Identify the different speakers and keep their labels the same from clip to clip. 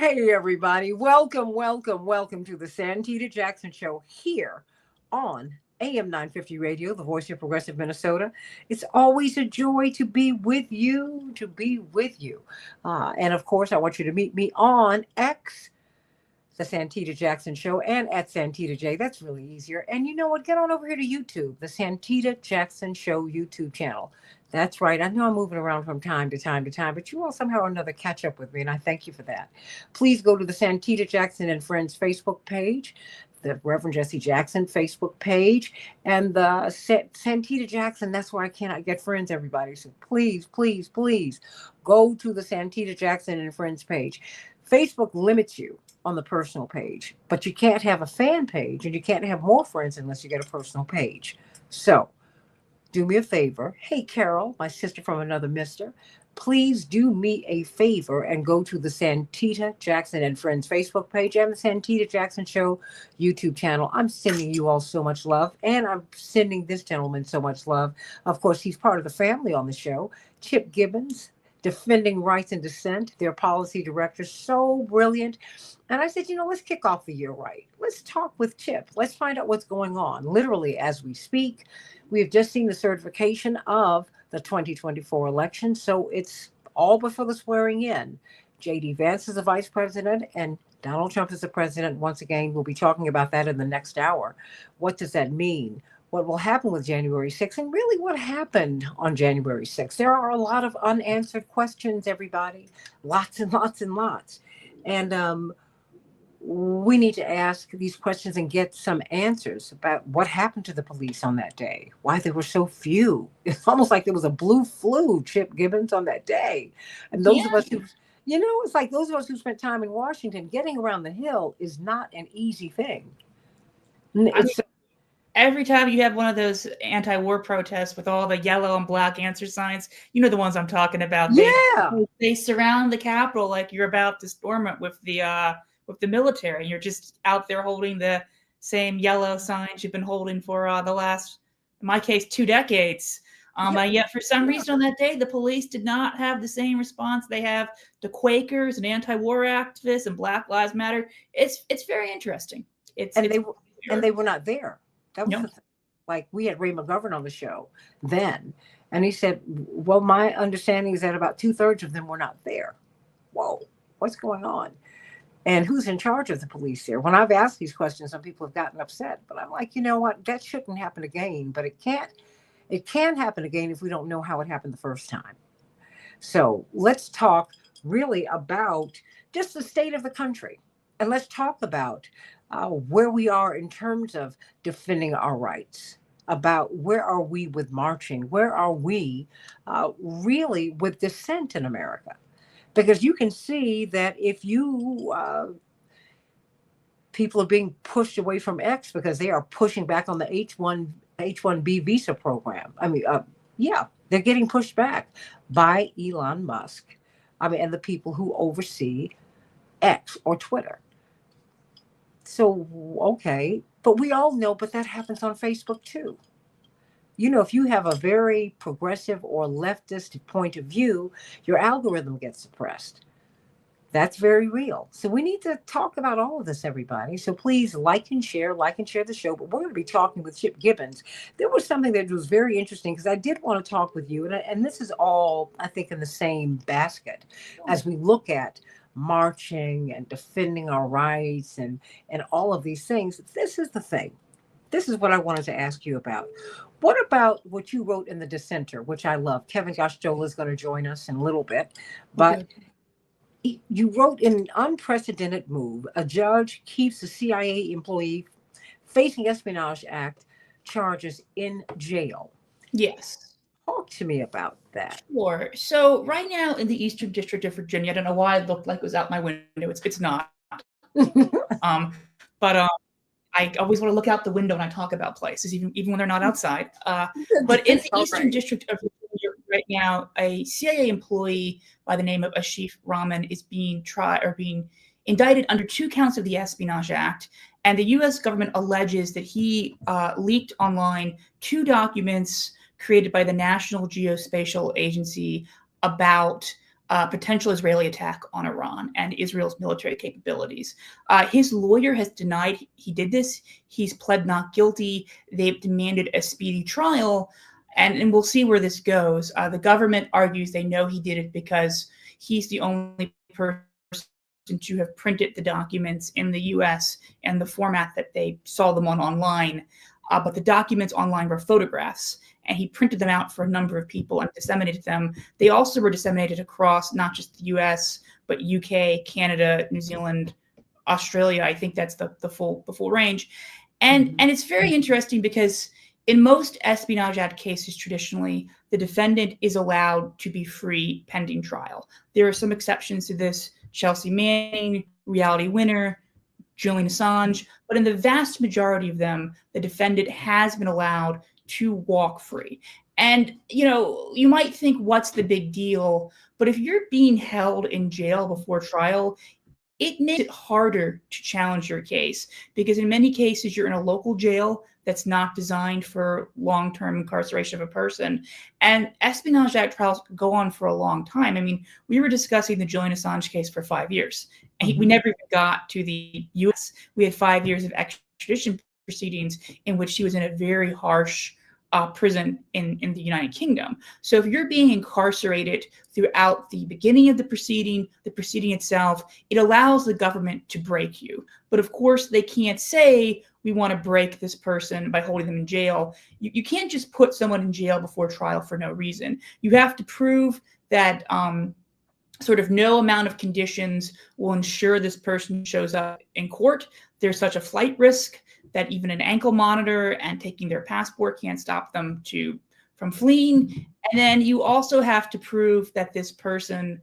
Speaker 1: Hey, everybody. Welcome to the Santita Jackson Show here on AM 950 Radio, the voice of progressive Minnesota. It's always a joy to be with you. And of course, I want you to meet me on X, the Santita Jackson Show, and at Santita J. That's really easier. And you know what? Get on over here to YouTube, the Santita Jackson Show YouTube channel. That's right. I know I'm moving around from time to time, but you all somehow or another catch up with me, and I thank you for that. Please go to the Santita Jackson and Friends Facebook page, the Reverend Jesse Jackson Facebook page, and the Santita Jackson. That's where I cannot get friends, everybody. So please go to the Santita Jackson and Friends page. Facebook limits you on the personal page, but you can't have a fan page and you can't have more friends unless you get a personal page. So do me a favor. Hey, Carol, my sister from another mister, please do me a favor and go to the Santita Jackson and Friends Facebook page and the Santita Jackson Show YouTube channel. I'm sending you all so much love, and I'm sending this gentleman so much love. Of course, he's part of the family on the show. Chip Gibbons, Defending Rights and Dissent, their policy director, so brilliant. And I said, let's kick off the year right. Let's talk with Chip. Let's find out what's going on. Literally, as we speak, we have just seen the certification of the 2024 election. So it's all before the swearing in. J.D. Vance is the vice president and Donald Trump is the president. Once again, we'll be talking about that in the next hour. What does that mean? What will happen with January 6th, and really what happened on January 6th. There are a lot of unanswered questions, everybody. Lots and lots and lots. And we need to ask these questions and get some answers about what happened to the police on that day, why there were so few. It's almost like there was a blue flu, Chip Gibbons, on that day. And those of us who, it's like those of us who spent time in Washington, getting around the Hill is not an easy thing.
Speaker 2: Every time you have one of those anti-war protests with all the yellow and black answer signs, you know the ones I'm talking about. They surround the Capitol like you're about to storm it with the military. You're just out there holding the same yellow signs you've been holding for the last, in my case, 2 decades. Yet for some reason on that day, the police did not have the same response they have to Quakers and anti-war activists and Black Lives Matter. It's very interesting.
Speaker 1: They were not there. That was like we had Ray McGovern on the show then, and he said, well, my understanding is that about 2/3 of them were not there. Whoa, what's going on? And who's in charge of the police there? When I've asked these questions, some people have gotten upset, but I'm like, you know what? That shouldn't happen again, but it can happen again if we don't know how it happened the first time. So let's talk really about just the state of the country. And let's talk about where we are in terms of defending our rights, about where are we with marching, where are we really with dissent in America. Because you can see that if people are being pushed away from X because they are pushing back on the H-1B visa program. They're getting pushed back by Elon Musk. And the people who oversee X or Twitter. So, okay, but we all know, but that happens on Facebook too. If you have a very progressive or leftist point of view, your algorithm gets suppressed. That's very real. So we need to talk about all of this, everybody. So please like and share the show. But we're going to be talking with Chip Gibbons. There was something that was very interesting because I did want to talk with you. And this is all, I think, in the same basket as we look at marching and defending our rights and all of these things. This is the thing. This is what I wanted to ask you about. What about what you wrote in The Dissenter, which I love? Kevin Gosjola is going to join us in a little bit. But you wrote, in an unprecedented move, a judge keeps a CIA employee facing Espionage Act charges in jail.
Speaker 2: Yes.
Speaker 1: Talk to me about that.
Speaker 2: Sure. So right now in the Eastern District of Virginia, I don't know why it looked like it was out my window. It's not. But I always want to look out the window when I talk about places, even when they're not outside. But in the Eastern District of Virginia right now, a CIA employee by the name of Ashif Rahman is being indicted under 2 counts of the Espionage Act. And the U.S. government alleges that he leaked online 2 documents created by the National Geospatial Agency about potential Israeli attack on Iran and Israel's military capabilities. His lawyer has denied he did this. He's pled not guilty. They've demanded a speedy trial, and we'll see where this goes. The government argues they know he did it because he's the only person to have printed the documents in the US and the format that they saw them on online. But the documents online were photographs, and he printed them out for a number of people and disseminated them. They also were disseminated across not just the US, but UK, Canada, New Zealand, Australia. I think that's the full range. And it's very interesting because in most Espionage Act cases, traditionally, the defendant is allowed to be free pending trial. There are some exceptions to this: Chelsea Manning, Reality Winner, Julian Assange, but in the vast majority of them, the defendant has been allowed to walk free. And, you might think, what's the big deal? But if you're being held in jail before trial, it makes it harder to challenge your case, because in many cases, you're in a local jail that's not designed for long-term incarceration of a person. And Espionage Act trials go on for a long time. I mean, we were discussing the Julian Assange case for 5 years, and we never even got to the US. We had 5 years of extradition proceedings in which he was in a very harsh prison in the United Kingdom. So if you're being incarcerated throughout the beginning of the proceeding itself, it allows the government to break you. But of course, they can't say, we want to break this person by holding them in jail. You can't just put someone in jail before trial for no reason. You have to prove that sort of no amount of conditions will ensure this person shows up in court. There's such a flight risk that even an ankle monitor and taking their passport can't stop them from fleeing. And then you also have to prove that this person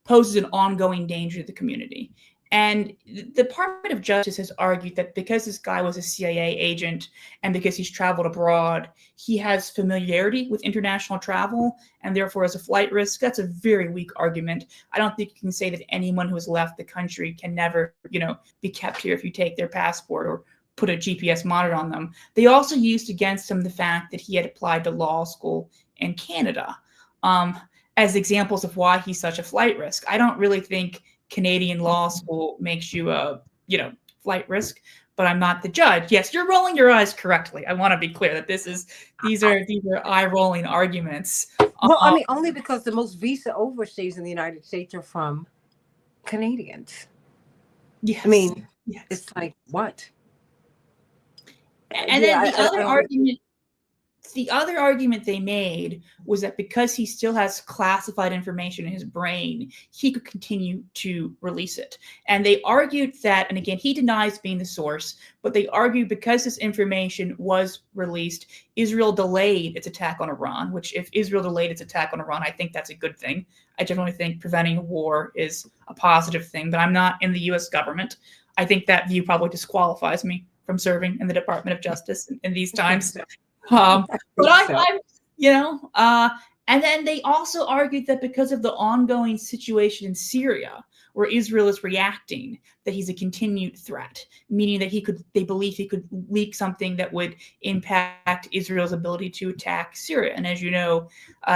Speaker 2: poses an ongoing danger to the community. And the Department of Justice has argued that because this guy was a CIA agent and because he's traveled abroad, he has familiarity with international travel and therefore has a flight risk. That's a very weak argument. I don't think you can say that anyone who has left the country can never, be kept here if you take their passport or put a GPS monitor on them. They also used against him the fact that he had applied to law school in Canada as examples of why he's such a flight risk. I don't really think Canadian law school makes you a, flight risk, but I'm not the judge. Yes, you're rolling your eyes correctly. I want to be clear that these are eye-rolling arguments.
Speaker 1: Well, I mean, only because the most visa overstays in the United States are from Canadians.
Speaker 2: Yes.
Speaker 1: I mean, It's like, what?
Speaker 2: And then the other argument they made was that because he still has classified information in his brain, he could continue to release it. And they argued that, and again, he denies being the source, but they argued because this information was released, Israel delayed its attack on Iran, which if Israel delayed its attack on Iran, I think that's a good thing. I generally think preventing a war is a positive thing, but I'm not in the US government. I think that view probably disqualifies me from serving in the Department of Justice in these times. And then they also argued that because of the ongoing situation in Syria, where Israel is reacting, that he's a continued threat, meaning that they believe he could leak something that would impact Israel's ability to attack Syria. And as you know,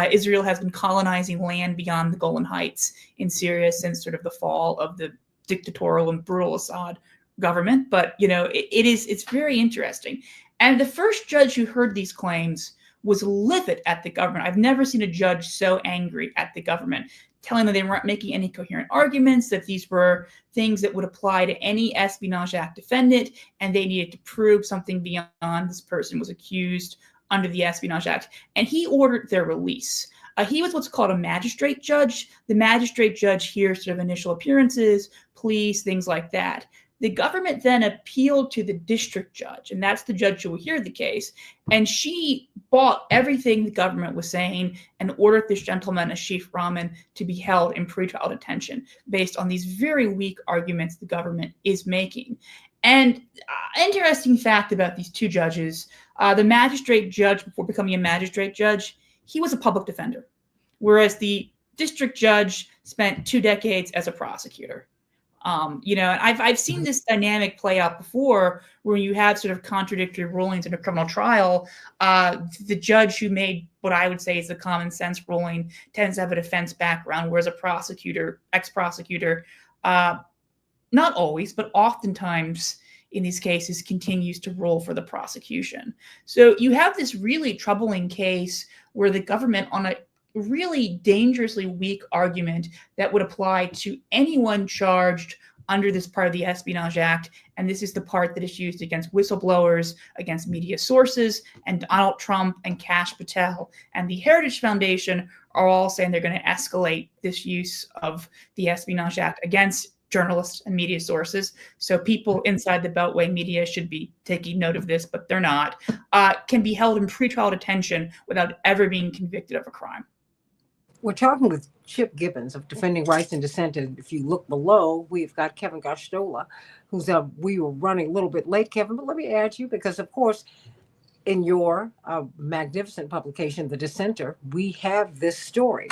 Speaker 2: Israel has been colonizing land beyond the Golan Heights in Syria since sort of the fall of the dictatorial and brutal Assad government. But, it's very interesting. And the first judge who heard these claims was livid at the government. I've never seen a judge so angry at the government, telling them they weren't making any coherent arguments, that these were things that would apply to any Espionage Act defendant, and they needed to prove something beyond this person was accused under the Espionage Act. And he ordered their release. He was what's called a magistrate judge. The magistrate judge hears sort of initial appearances, pleas, things like that. The government then appealed to the district judge, and that's the judge who will hear the case. And she bought everything the government was saying and ordered this gentleman, Ashif Rahman, to be held in pretrial detention based on these very weak arguments the government is making. And interesting fact about these two judges, the magistrate judge, before becoming a magistrate judge, he was a public defender, whereas the district judge spent 2 decades as a prosecutor. And I've seen this dynamic play out before, where you have sort of contradictory rulings in a criminal trial. The judge who made what I would say is the common sense ruling tends to have a defense background, whereas a ex-prosecutor, not always, but oftentimes in these cases, continues to rule for the prosecution. So you have this really troubling case where the government, on a really dangerously weak argument that would apply to anyone charged under this part of the Espionage Act, and this is the part that is used against whistleblowers, against media sources, and Donald Trump and Kash Patel and the Heritage Foundation are all saying they're going to escalate this use of the Espionage Act against journalists and media sources. So people inside the Beltway media should be taking note of this, but they're not, can be held in pretrial detention without ever being convicted of a crime.
Speaker 1: We're talking with Chip Gibbons of Defending Rights and Dissent. And if you look below, we've got Kevin Gosztola, who's we were running a little bit late, Kevin, but let me add you, because of course, in your magnificent publication, The Dissenter, we have this story.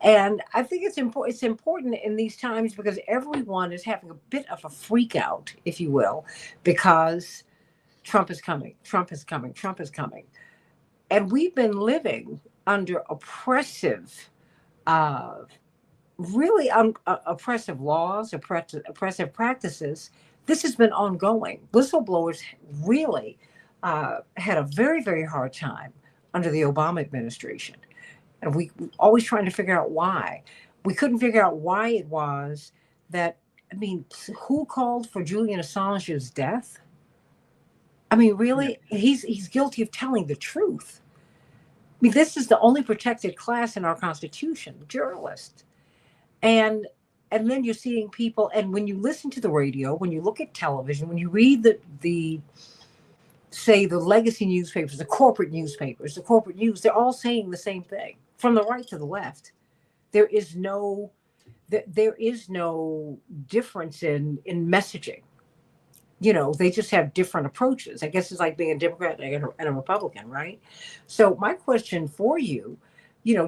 Speaker 1: And I think it's important in these times because everyone is having a bit of a freak out, if you will, because Trump is coming, Trump is coming, Trump is coming. And we've been living under oppressive, really oppressive laws, oppressive practices. This has been ongoing. Whistleblowers really had a very, very hard time under the Obama administration. And we always trying to figure out why. We couldn't figure out why it was that, who called for Julian Assange's death? Really, he's guilty of telling the truth. This is the only protected class in our Constitution, journalists. And then you're seeing people, and when you listen to the radio, when you look at television, when you read the legacy newspapers, the corporate newspapers, the corporate news, they're all saying the same thing, from the right to the left. There is no difference in messaging. They just have different approaches. I guess it's like being a Democrat and a Republican, right? So my question for you,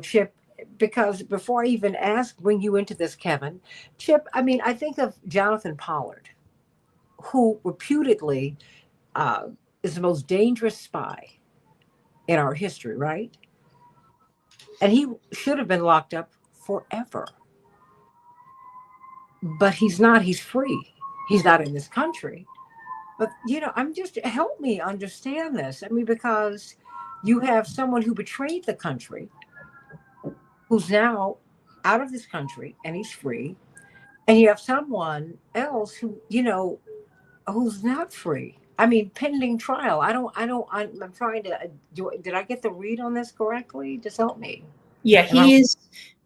Speaker 1: Chip, because before I even bring you into this, Kevin, Chip, I think of Jonathan Pollard, who reputedly is the most dangerous spy in our history, right? And he should have been locked up forever. But he's not. He's free. He's not in this country. But, help me understand this. Because you have someone who betrayed the country, who's now out of this country and he's free. And you have someone else who, who's not free. Pending trial. I'm trying to, did I get the read on this correctly? Just help me.
Speaker 2: Yeah, he is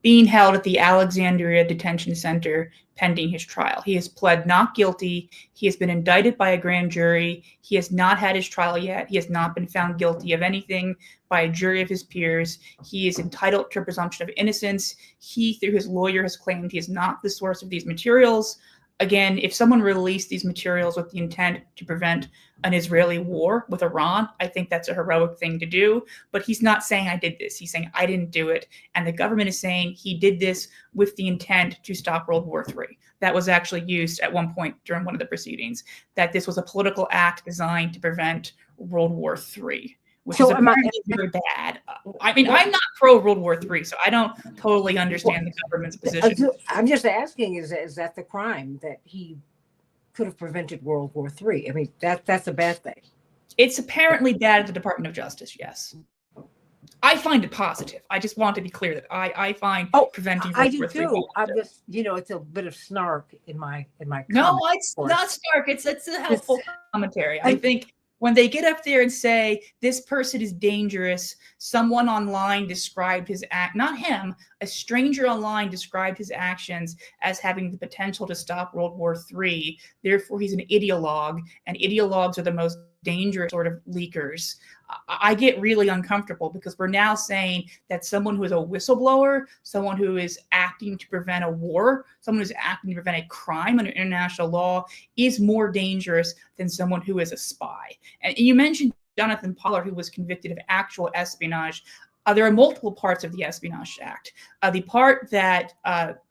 Speaker 2: being held at the Alexandria Detention Center pending his trial. He has pled not guilty. He has been indicted by a grand jury. He has not had his trial yet. He has not been found guilty of anything by a jury of his peers. He is entitled to a presumption of innocence. He, through his lawyer, has claimed he is not the source of these materials. Again, if someone released these materials with the intent to prevent an Israeli war with Iran, I think that's a heroic thing to do. But he's not saying I did this. He's saying I didn't do it. And the government is saying he did this with the intent to stop World War III. That was actually used at one point during one of the proceedings, that this was a political act designed to prevent World War III. Which is apparently very bad. I'm not pro World War III, so I don't totally understand the government's position.
Speaker 1: I'm just asking, is that the crime that he could have prevented World War III? That's a bad thing.
Speaker 2: It's apparently bad at the Department of Justice, yes. I find it positive. I just want to be clear that I find preventing World War III. I do too.
Speaker 1: I'm just, it's a bit of snark in my
Speaker 2: No, it's not snark. It's a helpful commentary. I think when they get up there and say, this person is dangerous, someone online described his act, not him, a stranger online described his actions as having the potential to stop World War III. Therefore, he's an ideologue, and ideologues are the most dangerous sort of leakers. I get really uncomfortable because we're now saying that someone who is a whistleblower, someone who is acting to prevent a war, someone who's acting to prevent a crime under international law is more dangerous than someone who is a spy. And you mentioned Jonathan Pollard, who was convicted of actual espionage. There are multiple parts of the Espionage Act. The part that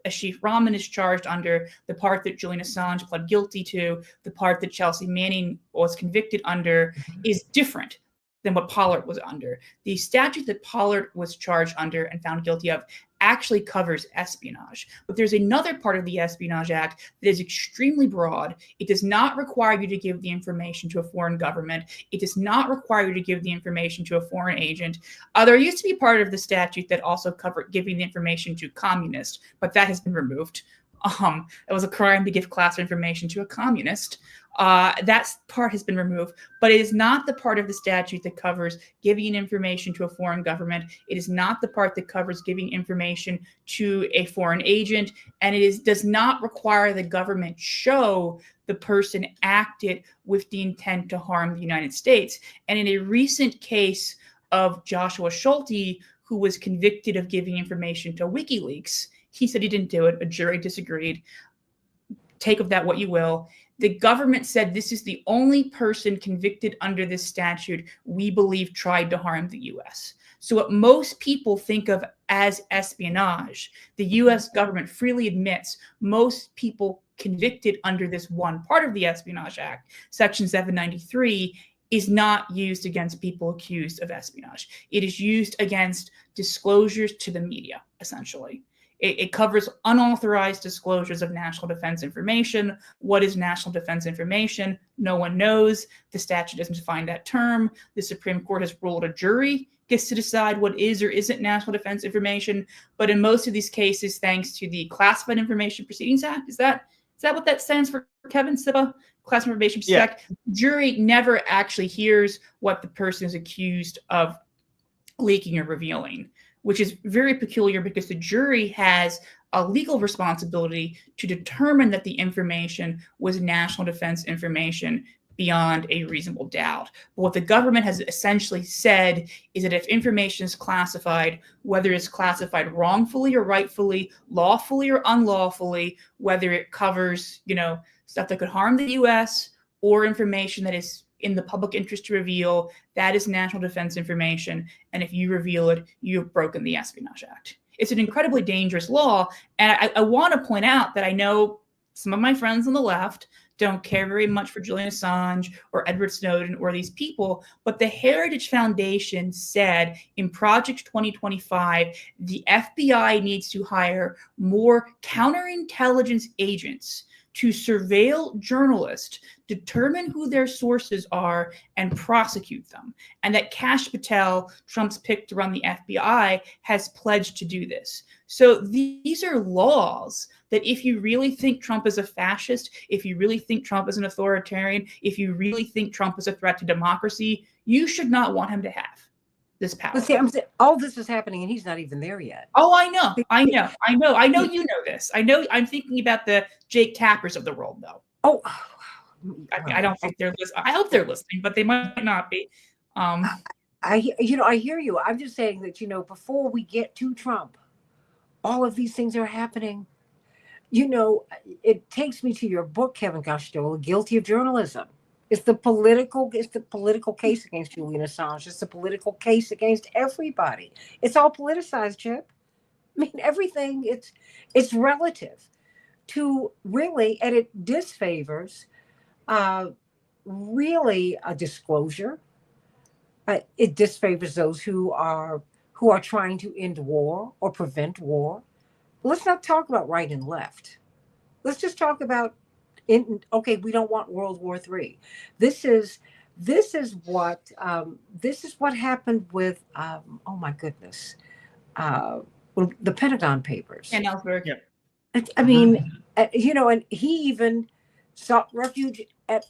Speaker 2: Ashif Rahman is charged under, the part that Julian Assange pled guilty to, the part that Chelsea Manning was convicted under is different than what Pollard was under. The statute that Pollard was charged under and found guilty of actually covers espionage. But there's another part of the Espionage Act that is extremely broad. It does not require you to give the information to a foreign government. It does not require you to give the information to a foreign agent. There used to be part of the statute that also covered giving the information to communists, but that has been removed. It was a crime to give classified information to a communist. That part has been removed, but it is not the part of the statute that covers giving information to a foreign government. It is not the part that covers giving information to a foreign agent, and it does not require the government show the person acted with the intent to harm the United States. And in a recent case of Joshua Schulte, who was convicted of giving information to WikiLeaks, he said he didn't do it. A jury disagreed. Take of that what you will. The government said this is the only person convicted under this statute we believe tried to harm the U.S. So what most people think of as espionage, the U.S. government freely admits most people convicted under this one part of the Espionage Act, Section 793, is not used against people accused of espionage. It is used against disclosures to the media, essentially. It covers unauthorized disclosures of national defense information. What is national defense information? No one knows. The statute doesn't define that term. The Supreme Court has ruled a jury gets to decide what is or isn't national defense information. But in most of these cases, thanks to the Classified Information Proceedings Act, is that what that stands for, Kevin Sibba? Classified Information Proceedings Act. Jury never actually hears what the person is accused of leaking or revealing, which is very peculiar because the jury has a legal responsibility to determine that the information was national defense information beyond a reasonable doubt. But what the government has essentially said is that if information is classified, whether it's classified wrongfully or rightfully, lawfully or unlawfully, whether it covers, stuff that could harm the U.S. or information that is in the public interest to reveal, that is national defense information. And if you reveal it, you have broken the Espionage Act. It's an incredibly dangerous law. And I want to point out that I know some of my friends on the left don't care very much for Julian Assange or Edward Snowden or these people, but the Heritage Foundation said in Project 2025, the FBI needs to hire more counterintelligence agents to surveil journalists, determine who their sources are, and prosecute them. And that Kash Patel, Trump's pick to run the FBI, has pledged to do this. So these are laws that if you really think Trump is a fascist, if you really think Trump is an authoritarian, if you really think Trump is a threat to democracy, you should not want him to have this power.
Speaker 1: But see, all this is happening and he's not even there yet.
Speaker 2: Oh, I know. You know this. I know. I'm thinking about the Jake Tappers of the world, though.
Speaker 1: Oh,
Speaker 2: I don't think they're listening. I hope they're listening, but they might not be.
Speaker 1: I hear you. I'm just saying that, before we get to Trump, all of these things are happening. It takes me to your book, Kevin Costello, Guilty of Journalism. It's the political case against Julian Assange. It's the political case against everybody. It's all politicized, Chip. I mean, everything, it's relative to really, and it disfavors really a disclosure. It disfavors those who are trying to end war or prevent war. Let's not talk about right and left. Let's just talk about we don't want World War III. This is what happened with oh my goodness, the Pentagon Papers.
Speaker 2: And Ellsberg.
Speaker 1: Yeah. I mean, and he even sought refuge at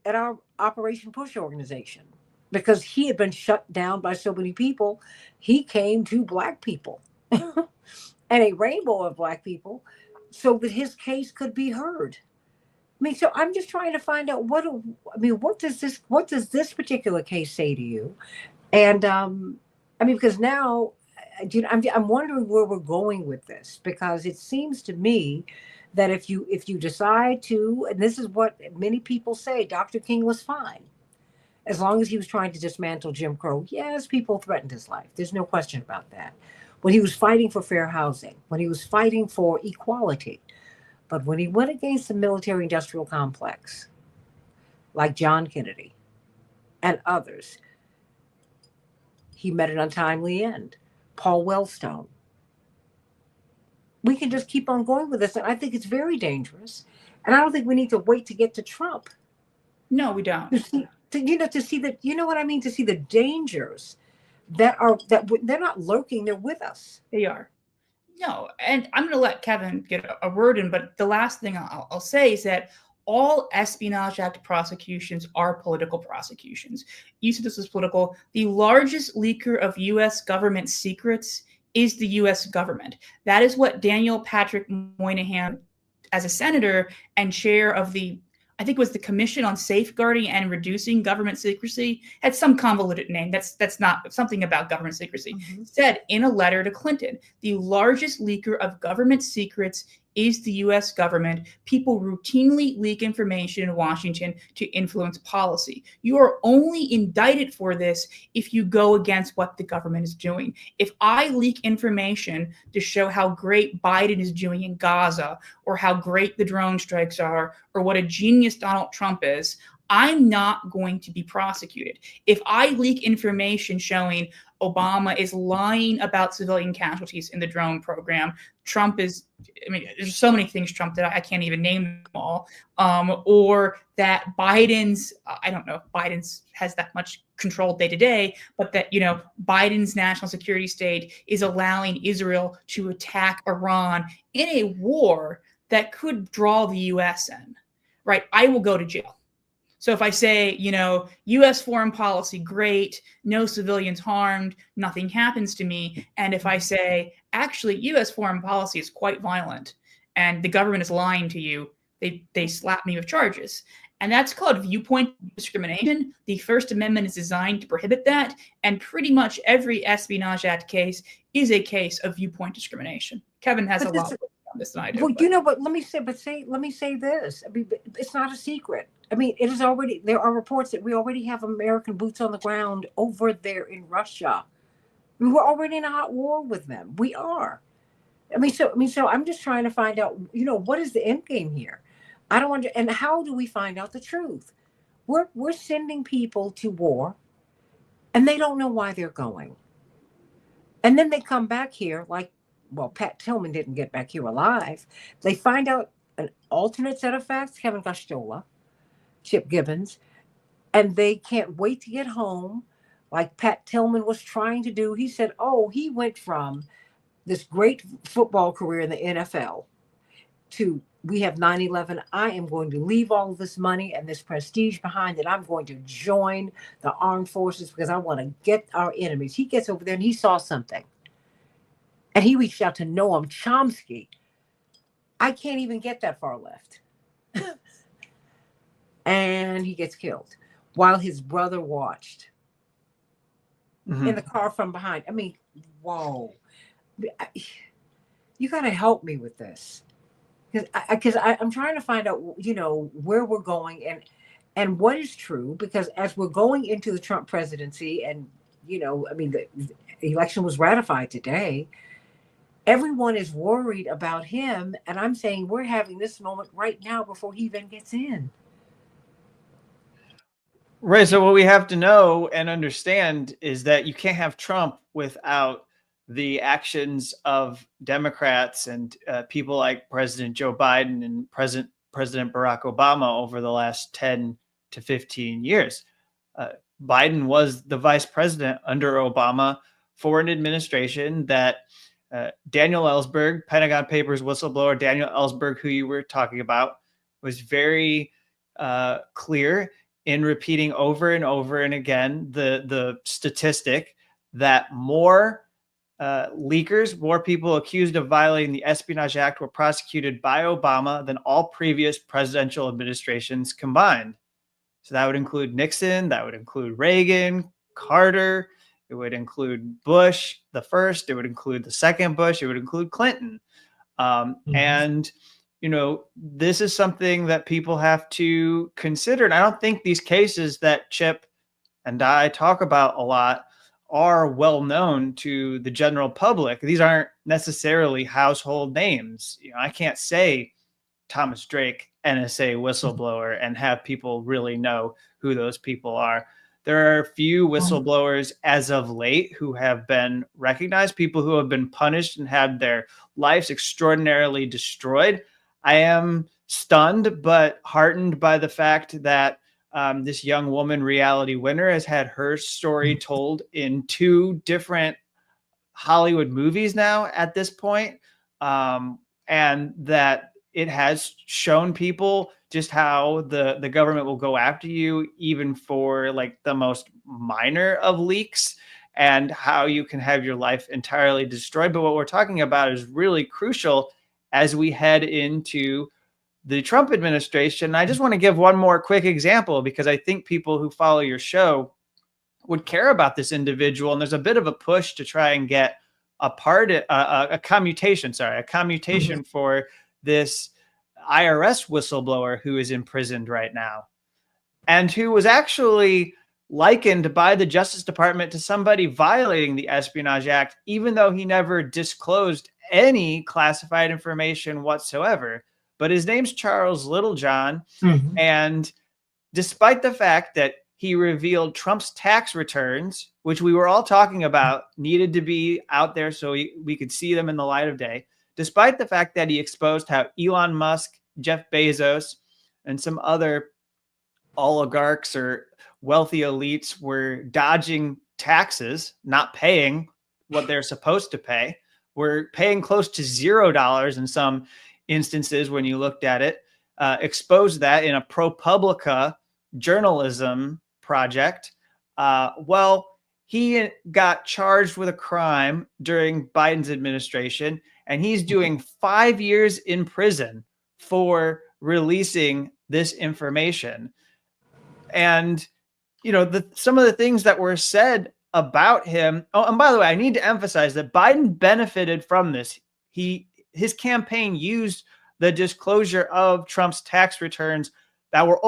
Speaker 1: our Operation Push organization because he had been shut down by so many people. He came to Black people and a rainbow of Black people so that his case could be heard. I mean, so I'm just trying to find out what does this particular case say to you? And because now, I'm wondering where we're going with this, because it seems to me that if you decide to, and this is what many people say, Dr. King was fine. As long as he was trying to dismantle Jim Crow, yes, people threatened his life. There's no question about that. When he was fighting for fair housing, when he was fighting for equality, but when he went against the military industrial complex, like John Kennedy and others, he met an untimely end. Paul Wellstone. We can just keep on going with this. And I think it's very dangerous. And I don't think we need to wait to get to Trump.
Speaker 2: No, we don't.
Speaker 1: To see that, you know what I mean? To see the dangers that they're not lurking, they're with us.
Speaker 2: They are. No, and I'm going to let Kevin get a word in, but the last thing I'll say is that all Espionage Act prosecutions are political prosecutions. You said this was political. The largest leaker of U.S. government secrets is the U.S. government. That is what Daniel Patrick Moynihan, as a senator and chair of I think it was the Commission on Safeguarding and Reducing Government Secrecy, had some convoluted name. That's not something about government secrecy. Said in a letter to Clinton, the largest leaker of government secrets is the U.S. government. People routinely leak information in Washington to influence policy. You are only indicted for this if you go against what the government is doing. If I leak information to show how great Biden is doing in Gaza, or how great the drone strikes are, or what a genius Donald Trump is, I'm not going to be prosecuted. If I leak information showing Obama is lying about civilian casualties in the drone program, Trump is, there's so many things Trump did, I can't even name them all, or that Biden's, I don't know if Biden's has that much control day to day, but that, Biden's national security state is allowing Israel to attack Iran in a war that could draw the U.S. in, right? I will go to jail. So if I say, U.S. foreign policy, great, no civilians harmed, nothing happens to me. And if I say, actually, U.S. foreign policy is quite violent and the government is lying to you, they slap me with charges. And that's called viewpoint discrimination. The First Amendment is designed to prohibit that. And pretty much every Espionage Act case is a case of viewpoint discrimination. Kevin has a lot on this than I do.
Speaker 1: Well, but let me say this. I mean, it's not a secret. I mean, there are reports that we already have American boots on the ground over there in Russia. I mean, we're already in a hot war with them. We are. So I'm just trying to find out, what is the end game here? I don't wonder. And how do we find out the truth? We're sending people to war and they don't know why they're going. And then they come back here Pat Tillman didn't get back here alive. They find out an alternate set of facts, Kevin Costello, Chip Gibbons, and they can't wait to get home like Pat Tillman was trying to do. He said, he went from this great football career in the NFL to we have 9/11. I am going to leave all of this money and this prestige behind, and I'm going to join the armed forces because I want to get our enemies. He gets over there and he saw something. And he reached out to Noam Chomsky. I can't even get that far left. And he gets killed while his brother watched in the car from behind. I mean, whoa. You got to help me with this. Because I'm trying to find out, where we're going and what is true. Because as we're going into the Trump presidency and, the election was ratified today, everyone is worried about him. And I'm saying we're having this moment right now before he even gets in.
Speaker 3: Right. So what we have to know and understand is that you can't have Trump without the actions of Democrats and people like President Joe Biden and President Barack Obama over the last 10 to 15 years. Biden was the vice president under Obama for an administration that Daniel Ellsberg, Pentagon Papers whistleblower Daniel Ellsberg, who you were talking about, was very clear in repeating over and over and again the statistic that more leakers, more people accused of violating the Espionage Act were prosecuted by Obama than all previous presidential administrations combined. So that would include Nixon, that would include Reagan, Carter, it would include Bush the first, it would include the second Bush, it would include Clinton. And, this is something that people have to consider. And I don't think these cases that Chip and I talk about a lot are well known to the general public. These aren't necessarily household names. I can't say Thomas Drake, NSA whistleblower, and have people really know who those people are. There are a few whistleblowers as of late who have been recognized, people who have been punished and had their lives extraordinarily destroyed. I am stunned but heartened by the fact that this young woman reality winner has had her story told in 2 different Hollywood movies now at this point, and that it has shown people just how the government will go after you even for like the most minor of leaks, and how you can have your life entirely destroyed. But what we're talking about is really crucial as we head into the Trump administration. I just want to give one more quick example because I think people who follow your show would care about this individual. And there's a bit of a push to try and get a commutation for this IRS whistleblower who is imprisoned right now, and who was actually likened by the Justice Department to somebody violating the Espionage Act, even though he never disclosed any classified information whatsoever. But his name's Charles Littlejohn. Mm-hmm. And despite the fact that he revealed Trump's tax returns, which we were all talking about needed to be out there so we could see them in the light of day, despite the fact that he exposed how Elon Musk, Jeff Bezos, and some other oligarchs or wealthy elites were dodging taxes, not paying what they're supposed to pay, were paying close to $0 in some instances when you looked at it, exposed that in a ProPublica journalism project. Well, he got charged with a crime during Biden's administration, and he's doing 5 years in prison for releasing this information. And, some of the things that were said about him. Oh, and by the way, I need to emphasize that Biden benefited from this. His campaign used the disclosure of Trump's tax returns that was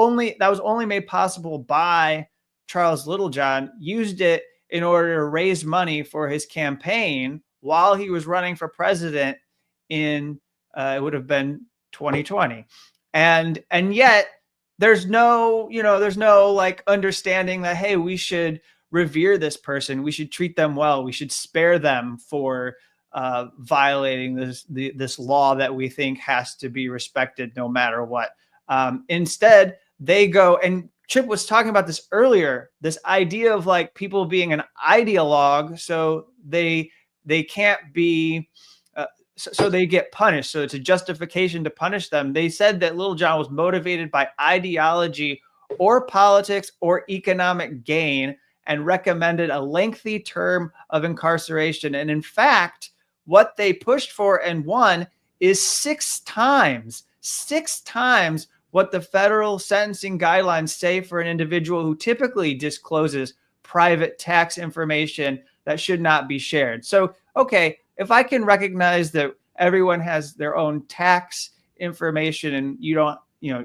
Speaker 3: only made possible by Charles Littlejohn, used it in order to raise money for his campaign while he was running for president in it would have been 2020. And yet there's no like understanding that, hey, we should revere this person, we should treat them well, we should spare them for violating this law that we think has to be respected no matter what. Instead, they go, and Chip was talking about this earlier, this idea of like people being an ideologue, so they can't be, so they get punished. So it's a justification to punish them. They said that Littlejohn was motivated by ideology or politics or economic gain and recommended a lengthy term of incarceration. And in fact, what they pushed for and won is 6 times what the federal sentencing guidelines say for an individual who typically discloses private tax information that should not be shared. So, okay, if I can recognize that everyone has their own tax information and you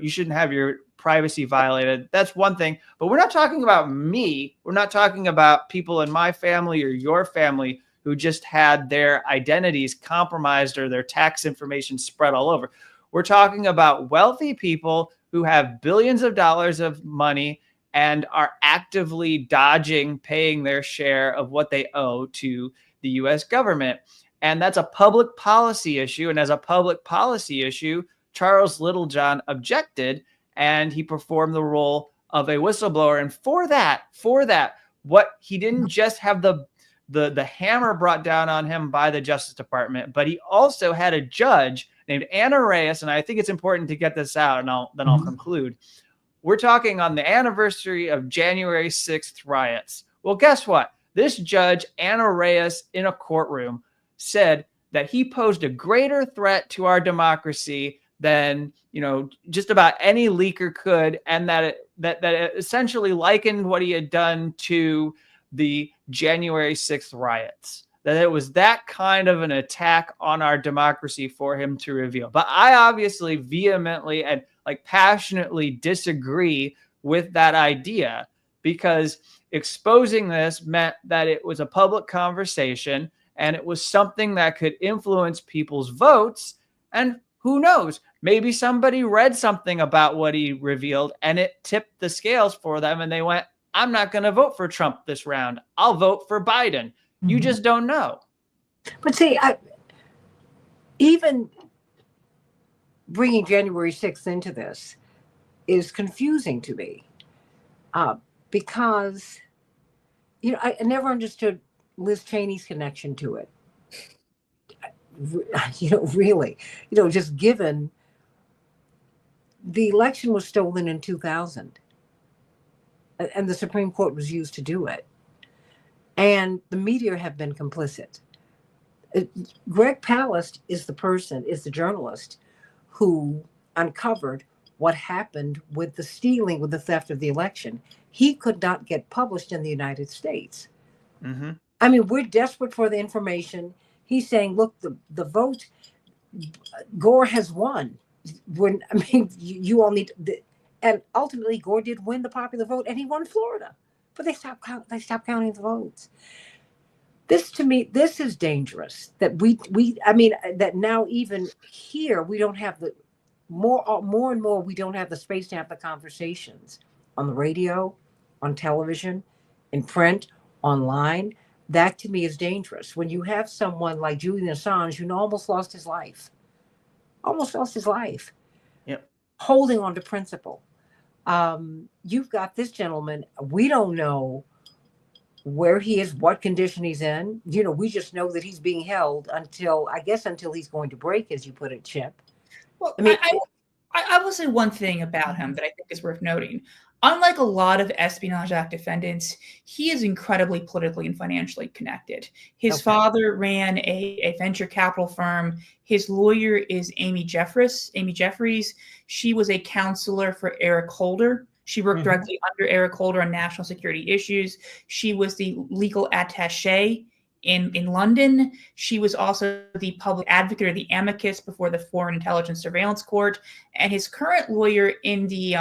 Speaker 3: shouldn't have your privacy violated, that's one thing. But we're not talking about me. We're not talking about people in my family or your family who just had their identities compromised or their tax information spread all over. We're talking about wealthy people who have billions of dollars of money and are actively dodging paying their share of what they owe to the U.S. government. And that's a public policy issue. And as a public policy issue, Charles Littlejohn objected, and he performed the role of a whistleblower. And for that, what he didn't just have the hammer brought down on him by the Justice Department, but he also had a judge named Anna Reyes, and I think it's important to get this out, and I'll conclude. We're talking on the anniversary of January 6th riots. Well, guess what? This judge, Anna Reyes, in a courtroom, said that he posed a greater threat to our democracy than just about any leaker could, and that it essentially likened what he had done to the January 6th riots. That it was that kind of an attack on our democracy for him to reveal. But I obviously vehemently and passionately disagree with that idea, because exposing this meant that it was a public conversation and it was something that could influence people's votes. And who knows, maybe somebody read something about what he revealed and it tipped the scales for them and they went, I'm not going to vote for Trump this round. I'll vote for Biden. You just don't know.
Speaker 1: But see, even bringing January 6th into this is confusing to me because, I never understood Liz Cheney's connection to it. Really, just given the election was stolen in 2000 and the Supreme Court was used to do it. And the media have been complicit. Greg Palast is the journalist who uncovered what happened with the stealing, with the theft of the election. He could not get published in the United States.
Speaker 3: Mm-hmm.
Speaker 1: I mean, we're desperate for the information. He's saying, look, the vote, Gore has won. You all need, and ultimately Gore did win the popular vote and he won Florida, but they stopped counting the votes. This, to me, this is dangerous that that now even here, we don't have the more and more, we don't have the space to have the conversations on the radio, on television, in print, online. That to me is dangerous. When you have someone like Julian Assange, who almost lost his life,
Speaker 3: yep,
Speaker 1: holding on to principle. You've got this gentleman, we don't know where he is, what condition he's in. We just know that he's being held until he's going to break, as you put it, Chip.
Speaker 2: Well, I will say one thing about him that I think is worth noting. Unlike a lot of Espionage Act defendants, he is incredibly politically and financially connected. His father ran a venture capital firm. His lawyer is Amy Jeffries. She was a counselor for Eric Holder. She worked directly under Eric Holder on national security issues. She was the legal attaché in London. She was also the public advocate, or the amicus, before the Foreign Intelligence Surveillance Court. And his current lawyer in the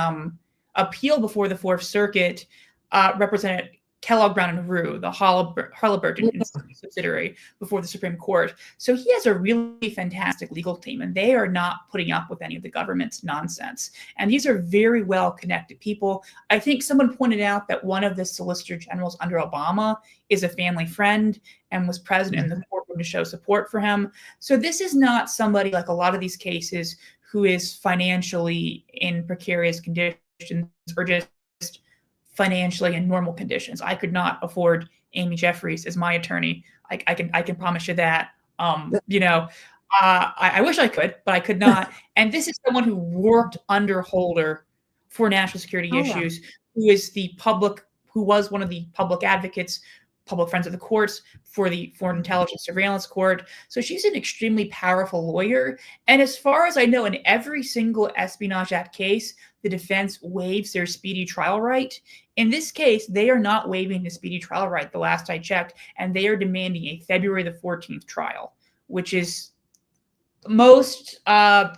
Speaker 2: appeal before the Fourth Circuit represented Kellogg Brown & Root, the Halliburton subsidiary, before the Supreme Court. So he has a really fantastic legal team, and they are not putting up with any of the government's nonsense. And these are very well-connected people. I think someone pointed out that one of the Solicitor Generals under Obama is a family friend and was present in the courtroom to show support for him. So this is not somebody, like a lot of these cases, who is financially in precarious conditions or just financially in normal conditions. I could not afford Amy Jeffries as my attorney. I can promise you that. I wish I could, but I could not. And this is someone who worked under Holder for national security issues, who was one of the public advocates, public friends of the courts for the Foreign Intelligence Surveillance Court. So she's an extremely powerful lawyer. And as far as I know, in every single Espionage Act case, the defense waives their speedy trial right. In this case, they are not waiving the speedy trial right, the last I checked, and they are demanding a February the 14th trial, which is most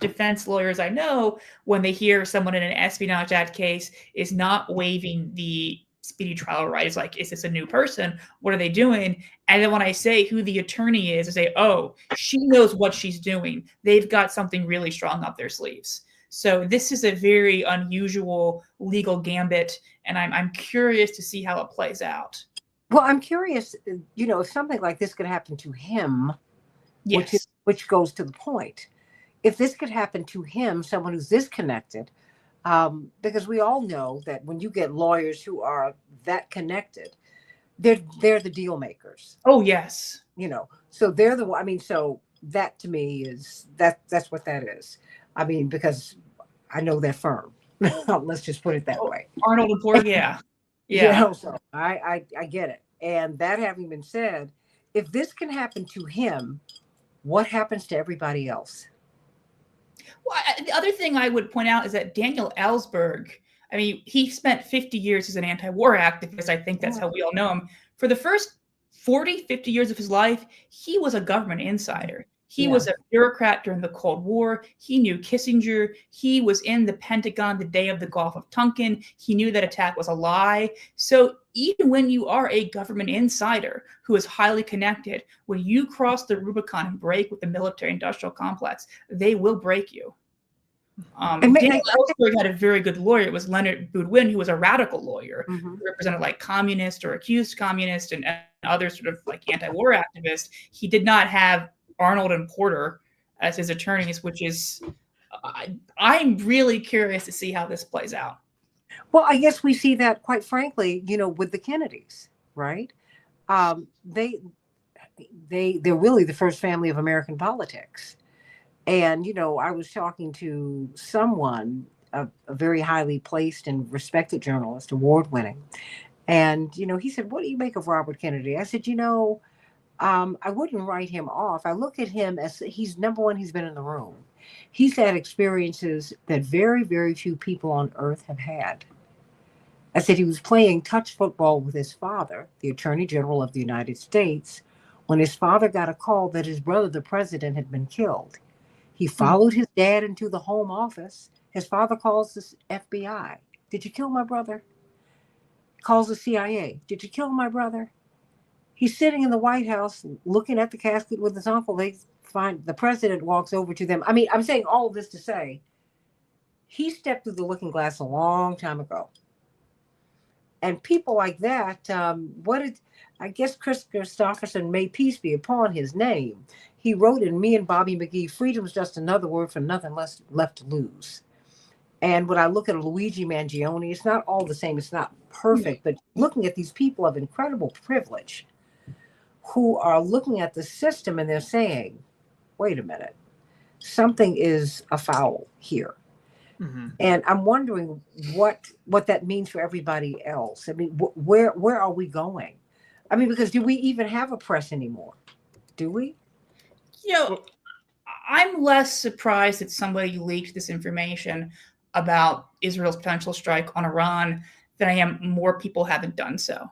Speaker 2: defense lawyers I know, when they hear someone in an Espionage Act case is not waiving the speedy trial right, is like, is this a new person? What are they doing? And then when I say who the attorney is, I say, oh, she knows what she's doing. They've got something really strong up their sleeves. So this is a very unusual legal gambit, and I'm curious to see how it plays out.
Speaker 1: Well, I'm curious, if something like this could happen to him,
Speaker 2: yes,
Speaker 1: which goes to the point. If this could happen to him, someone who's this connected, because we all know that when you get lawyers who are that connected, they're the deal makers.
Speaker 2: Oh, yes.
Speaker 1: So they're so that to me is that's what that is. Because I know that firm. Let's just put it that way.
Speaker 2: Arnold and Porter, yeah.
Speaker 1: So I get it. And that having been said, if this can happen to him, what happens to everybody else?
Speaker 2: Well, the other thing I would point out is that Daniel Ellsberg, he spent 50 years as an anti-war activist. I think that's how we all know him. For the first 40, 50 years of his life, he was a government insider. He was a bureaucrat during the Cold War. He knew Kissinger. He was in the Pentagon the day of the Gulf of Tonkin. He knew that attack was a lie. So even when you are a government insider who is highly connected, when you cross the Rubicon and break with the military-industrial complex, they will break you. Daniel Ellsberg had a very good lawyer. It was Leonard Boudwin, who was a radical lawyer, who represented like communists or accused communists and other sort of like anti-war activists. He did not have Arnold and Porter as his attorneys, which is, I'm really curious to see how this plays out.
Speaker 1: Well, I guess we see that, quite frankly, with the Kennedys, right? They're really the first family of American politics. And, I was talking to someone, a very highly placed and respected journalist, award-winning. And, he said, "What do you make of Robert Kennedy?" I said, I wouldn't write him off. I look at him as he's number one, he's been in the room. He's had experiences that very, very few people on earth have had. I said he was playing touch football with his father, the Attorney General of the United States, when his father got a call that his brother, the president, had been killed. He followed his dad into the home office. His father calls the FBI. "Did you kill my brother?" Calls the CIA. "Did you kill my brother?" He's sitting in the White House looking at the casket with his uncle. They find the president walks over to them. I mean, I'm saying all of this to say he stepped through the looking glass a long time ago. And people like that, I guess Chris Christopherson, may peace be upon his name. He wrote in Me and Bobby McGee, "Freedom's just another word for nothing left to lose." And when I look at Luigi Mangione, it's not all the same. It's not perfect, but looking at these people of incredible privilege who are looking at the system and they're saying, "Wait a minute, something is afoul here." And I'm wondering what that means for everybody else. I mean, where are we going? I mean, because do we even have a press anymore? Do we?
Speaker 2: I'm less surprised that somebody leaked this information about Israel's potential strike on Iran than I am more people haven't done so.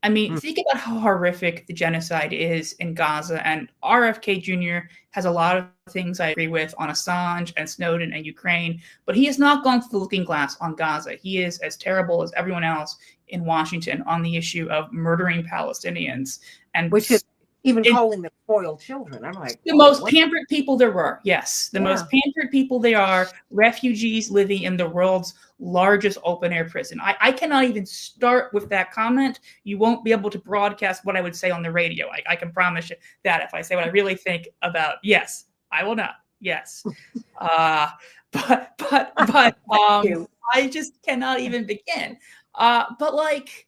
Speaker 2: I mean, think about how horrific the genocide is in Gaza, and RFK Jr. has a lot of things I agree with on Assange and Snowden and Ukraine, but he has not gone through the looking glass on Gaza. He is as terrible as everyone else in Washington on the issue of murdering Palestinians. And
Speaker 1: which is even calling them spoiled children. I'm like,
Speaker 2: the most pampered people there were. Yes, the most pampered people they are, refugees living in the world's largest open air prison. I cannot even start with that comment. You won't be able to broadcast what I would say on the radio. I can promise you that if I say what I really think about, yes, I will not. Yes. But I just cannot even begin. But like,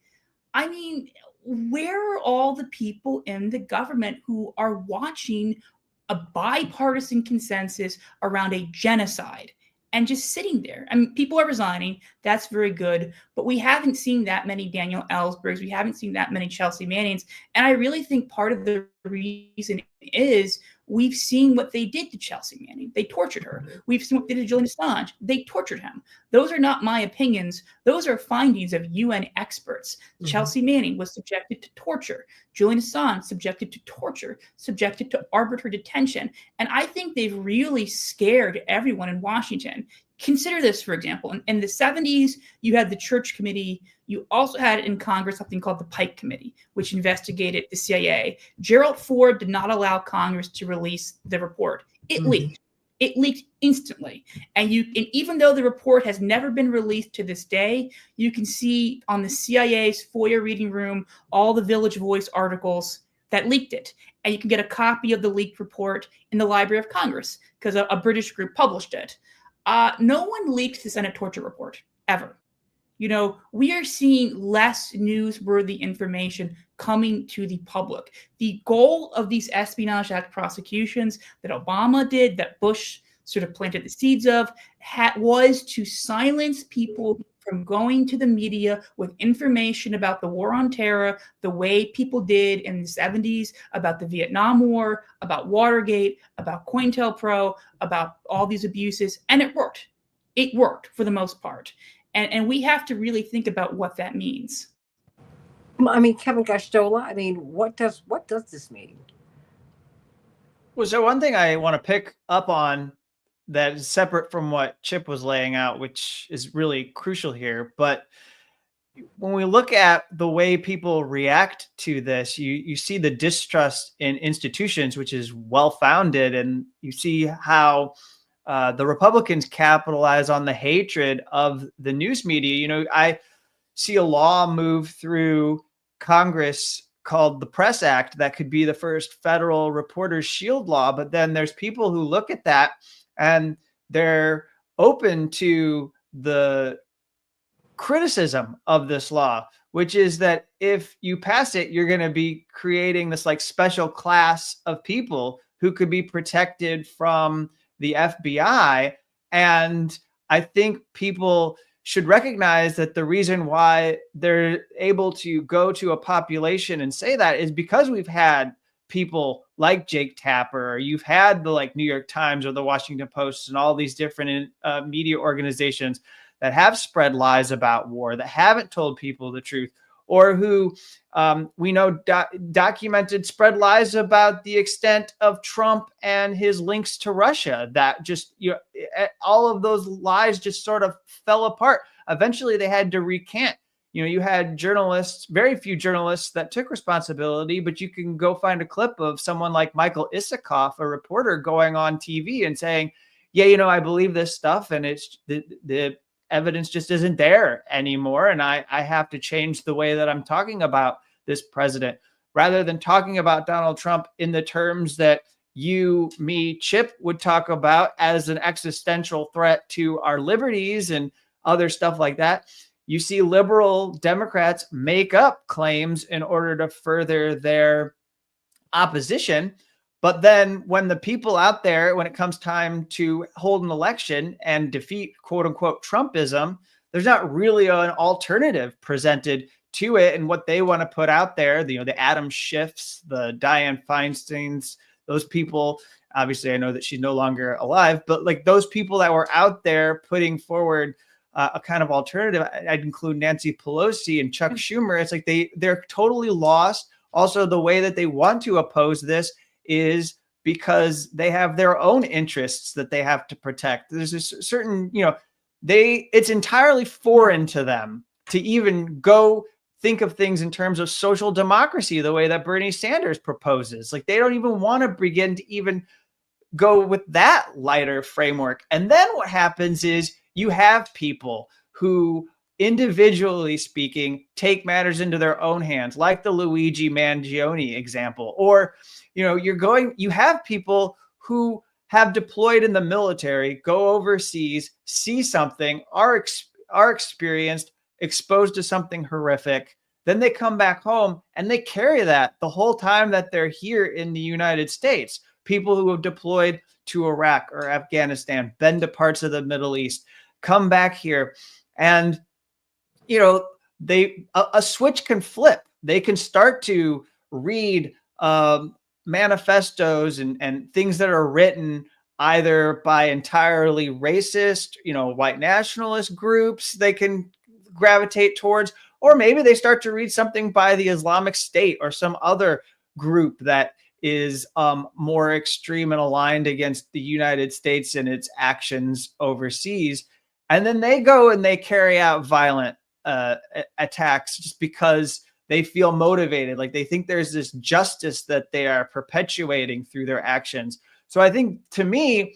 Speaker 2: I mean, where are all the people in the government who are watching a bipartisan consensus around a genocide and just sitting there? I mean, people are resigning. That's very good. But we haven't seen that many Daniel Ellsbergs. We haven't seen that many Chelsea Mannings. And I really think part of the reason is we've seen what they did to Chelsea Manning. They tortured her. We've seen what they did to Julian Assange. They tortured him. Those are not my opinions. Those are findings of UN experts. Chelsea Manning was subjected to torture. Julian Assange subjected to torture, subjected to arbitrary detention. And I think they've really scared everyone in Washington. Consider this, for example. In the 70s, you had the Church Committee. You also had in Congress something called the Pike Committee, which investigated the CIA. Gerald Ford did not allow Congress to release the report. It leaked. It leaked instantly. And even though the report has never been released to this day, you can see on the CIA's FOIA reading room all the Village Voice articles that leaked it. And you can get a copy of the leaked report in the Library of Congress because a British group published it. No one leaked the Senate torture report, ever. We are seeing less newsworthy information coming to the public. The goal of these Espionage Act prosecutions that Obama did, that Bush sort of planted the seeds of, was to silence people from going to the media with information about the war on terror, the way people did in the 70s, about the Vietnam War, about Watergate, about COINTELPRO, about all these abuses. And it worked. It worked for the most part. And we have to really think about what that means.
Speaker 1: I mean, Kevin Gastola, I mean, what does this mean?
Speaker 3: Well, so one thing I want to pick up on that is separate from what Chip was laying out, which is really crucial here, but when we look at the way people react to this, you see the distrust in institutions, which is well founded, and you see how the Republicans capitalize on the hatred of the news media. I see a law move through Congress called the Press Act that could be the first federal reporters shield law, but then there's people who look at that and they're open to the criticism of this law, which is that if you pass it, you're going to be creating this like special class of people who could be protected from the FBI. And I think people should recognize that the reason why they're able to go to a population and say that is because we've had people like Jake Tapper, or you've had the like New York Times or the Washington Post and all these different media organizations that have spread lies about war, that haven't told people the truth, or who we know documented spread lies about the extent of Trump and his links to Russia. That just, all of those lies just sort of fell apart. Eventually, they had to recant. You had journalists, very few journalists that took responsibility, but you can go find a clip of someone like Michael Isikoff, a reporter, going on TV and saying, yeah, I believe this stuff, and it's the evidence just isn't there anymore. And I have to change the way that I'm talking about this president, rather than talking about Donald Trump in the terms that you, me, Chip would talk about as an existential threat to our liberties and other stuff like that. You see liberal Democrats make up claims in order to further their opposition. But then when the people out there, when it comes time to hold an election and defeat quote unquote Trumpism, there's not really an alternative presented to it. And what they want to put out there, the Adam Schiffs, the Dianne Feinsteins, those people, obviously I know that she's no longer alive, but like those people that were out there putting forward a kind of alternative, I'd include Nancy Pelosi and Chuck Schumer. It's like they're totally lost. Also, the way that they want to oppose this is because they have their own interests that they have to protect. There's a certain, it's entirely foreign to them to even go think of things in terms of social democracy the way that Bernie Sanders proposes. Like they don't even want to begin to even go with that lighter framework. And then what happens is you have people who, individually speaking, take matters into their own hands, like the Luigi Mangione example. Or, you have people who have deployed in the military, go overseas, see something, are experienced, exposed to something horrific. Then they come back home and they carry that the whole time that they're here in the United States. People who have deployed to Iraq or Afghanistan, been to parts of the Middle East, come back here, and a switch can flip. They can start to read manifestos and things that are written either by entirely racist, white nationalist groups they can gravitate towards, or maybe they start to read something by the Islamic State or some other group that is more extreme and aligned against the United States and its actions overseas. And then they go and they carry out violent attacks just because they feel motivated. Like they think there's this justice that they are perpetuating through their actions. So I think, to me,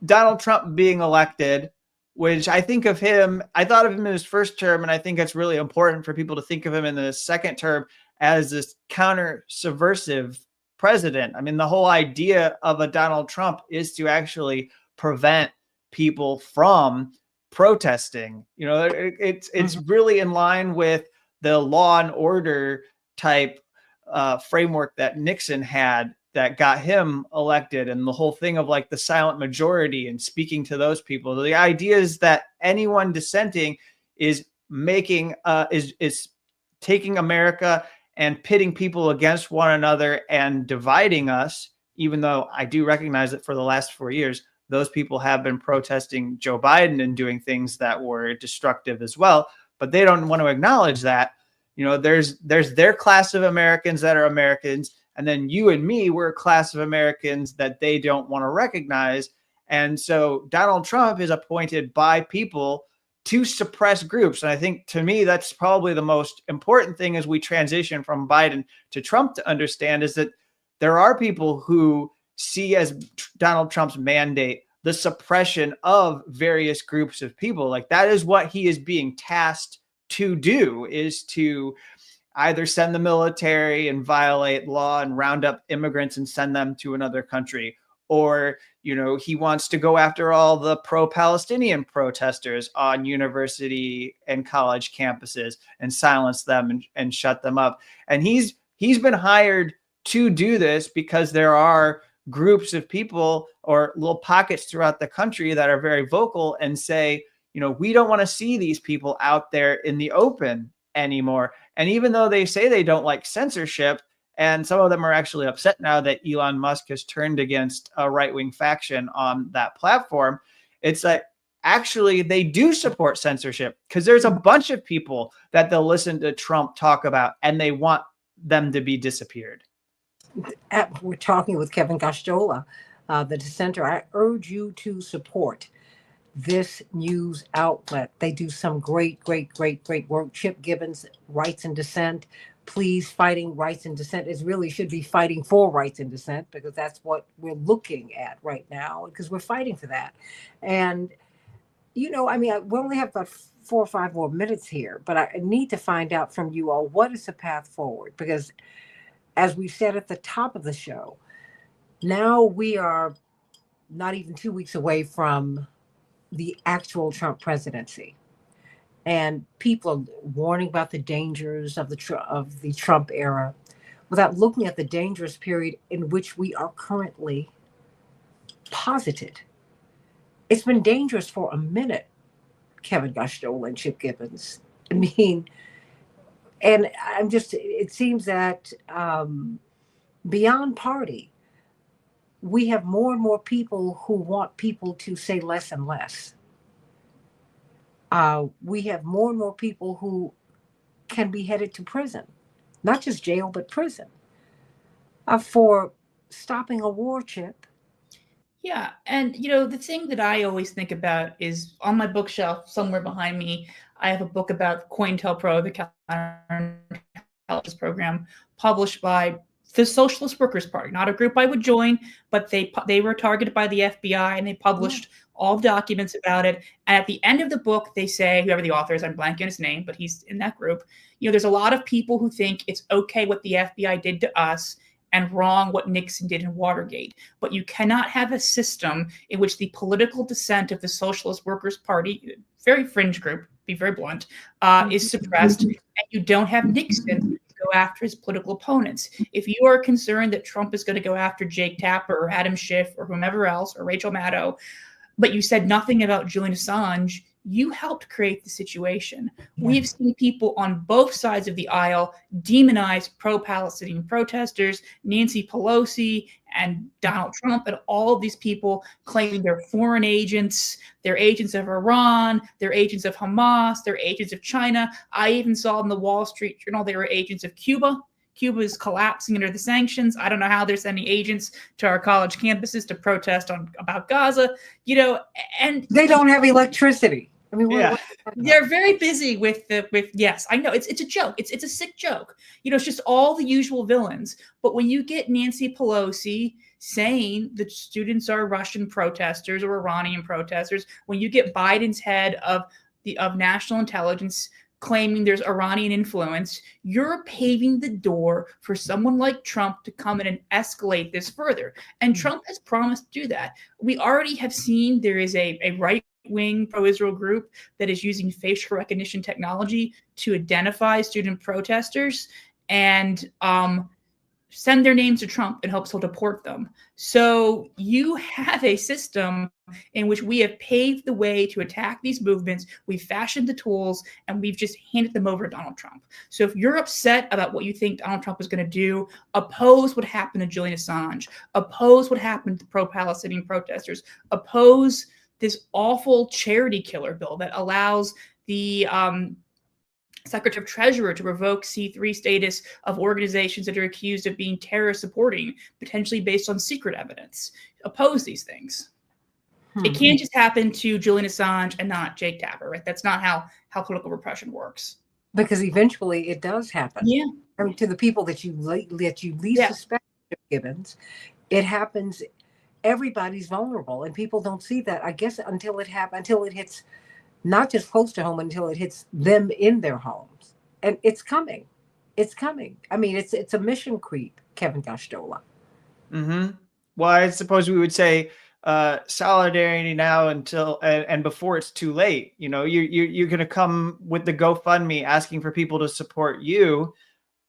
Speaker 3: Donald Trump being elected, which I think of him, I thought of him in his first term, and I think it's really important for people to think of him in the second term as this counter-subversive president. I mean, the whole idea of a Donald Trump is to actually prevent people from protesting. It's really in line with the law and order type framework that Nixon had that got him elected, and the whole thing of like the silent majority and speaking to those people. The idea is that anyone dissenting is making is taking America and pitting people against one another and dividing us, even though I do recognize that for the last 4 years, those people have been protesting Joe Biden and doing things that were destructive as well, but they don't want to acknowledge that. There's their class of Americans that are Americans, And then you and me, we're a class of Americans that they don't want to recognize. And so Donald Trump is appointed by people to suppress groups. And I think, to me, that's probably the most important thing as we transition from Biden to Trump to understand, is that there are people who see as Donald Trump's mandate the suppression of various groups of people. Like, that is what he is being tasked to do, is to either send the military and violate law and round up immigrants and send them to another country, or, you know, he wants to go after all the pro-Palestinian protesters on university and college campuses and silence them and shut them up. And he's been hired to do this because there are groups of people or little pockets throughout the country that are very vocal and say, you know, we don't want to see these people out there in the open anymore. And even though they say they don't like censorship, and some of them are actually upset now that Elon Musk has turned against a right-wing faction on that platform, it's like, actually, they do support censorship, because there's a bunch of people that they'll listen to Trump talk about and they want them to be disappeared.
Speaker 1: We're talking with Kevin Gosztola, the dissenter. I urge you to support this news outlet. They do some great work. Chip Gibbons, Rights and Dissent. Please, fighting rights and dissent is really should be fighting for rights and dissent, because that's what we're looking at right now, because we're fighting for that. And, you know, I mean, we only have about 4 or 5 more minutes here, but I need to find out from you all, what is the path forward? Because as we said at the top of the show, now we are not even 2 weeks away from the actual Trump presidency. And people are warning about the dangers of the Trump era without looking at the dangerous period in which we are currently posited. It's been dangerous for a minute, Kevin Gosztola and Chip Gibbons. I mean, and it seems that beyond party, we have more and more people who want people to say less and less. We have more and more people who can be headed to prison, not just jail, but prison, for stopping a war, Chip.
Speaker 2: Yeah. And, you know, the thing that I always think about is on my bookshelf somewhere behind me, I have a book about COINTELPRO, the counterintelligence program, published by the Socialist Workers Party, not a group I would join, but they were targeted by the FBI, and they published all documents about it. And at the end of the book, they say, whoever the author is, I'm blanking on his name, but he's in that group. You know, there's a lot of people who think it's okay what the FBI did to us and wrong what Nixon did in Watergate. But you cannot have a system in which the political dissent of the Socialist Workers Party, very fringe group, be very blunt, is suppressed, and you don't have Nixon go after his political opponents. If you are concerned that Trump is going to go after Jake Tapper or Adam Schiff or whomever else, or Rachel Maddow, but you said nothing about Julian Assange, you helped create the situation. Yeah. We've seen people on both sides of the aisle demonize pro-Palestinian protesters, Nancy Pelosi and Donald Trump, and all of these people claiming they're foreign agents, they're agents of Iran, they're agents of Hamas, they're agents of China. I even saw in the Wall Street Journal they were agents of Cuba. Cuba is collapsing under the sanctions. I don't know how they're sending agents to our college campuses to protest about Gaza, you know, and
Speaker 1: they don't have electricity. I mean,
Speaker 2: they're very busy with yes, I know it's a joke. It's a sick joke. You know, it's just all the usual villains. But when you get Nancy Pelosi saying that students are Russian protesters or Iranian protesters, when you get Biden's head of national intelligence claiming there's Iranian influence, you're paving the door for someone like Trump to come in and escalate this further. And Trump has promised to do that. We already have seen there is a right-wing pro-Israel group that is using facial recognition technology to identify student protesters and send their names to Trump in hopes he'll deport them. So you have a system in which we have paved the way to attack these movements. We've fashioned the tools and we've just handed them over to Donald Trump. So if you're upset about what you think Donald Trump is going to do, oppose what happened to Julian Assange, oppose what happened to pro-Palestinian protesters, oppose this awful charity killer bill that allows the Secretary of Treasurer to revoke C3 status of organizations that are accused of being terror supporting, potentially based on secret evidence. Oppose these things. It can't just happen to Julian Assange and not Jake Tapper, right? That's not how political repression works.
Speaker 1: Because eventually it does happen.
Speaker 2: Yeah.
Speaker 1: I mean, to the people that you least suspect, Gibbons, it happens. Everybody's vulnerable, and people don't see that, I guess, until it hits not just close to home, until it hits them in their homes. And it's coming. It's coming. I mean, it's a mission creep, Kevin Gosztola.
Speaker 3: Mm-hmm. Well, I suppose we would say solidarity now until and before it's too late. You know, you're going to come with the GoFundMe asking for people to support you.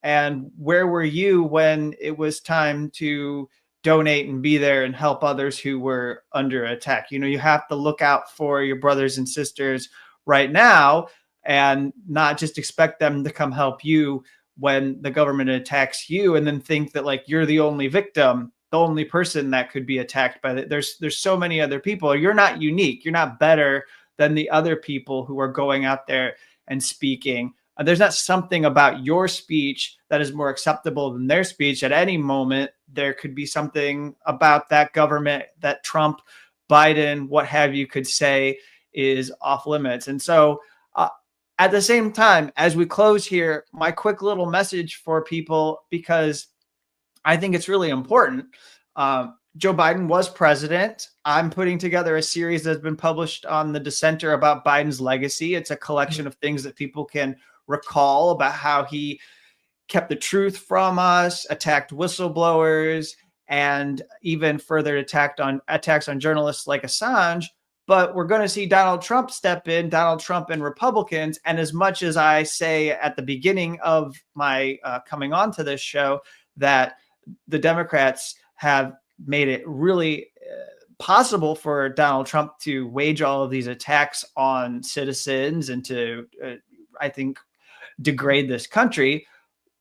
Speaker 3: And where were you when it was time to donate and be there and help others who were under attack? You know, you have to look out for your brothers and sisters right now and not just expect them to come help you when the government attacks you and then think that like you're the only victim, the only person that could be attacked by that. There's so many other people. You're not unique. You're not better than the other people who are going out there and speaking. There's not something about your speech that is more acceptable than their speech. At any moment, there could be something about that government that Trump, Biden, what have you, could say is off limits. And so at the same time, as we close here, my quick little message for people, because I think it's really important. Joe Biden was president. I'm putting together a series that's been published on The Dissenter about Biden's legacy. It's a collection of things that people can recall about how he kept the truth from us, attacked whistleblowers, and even further attacks on journalists like Assange. But we're going to see Donald Trump step in, Donald Trump and Republicans. And as much as I say at the beginning of my coming on to this show that the Democrats have made it really possible for Donald Trump to wage all of these attacks on citizens and to, I think, degrade this country,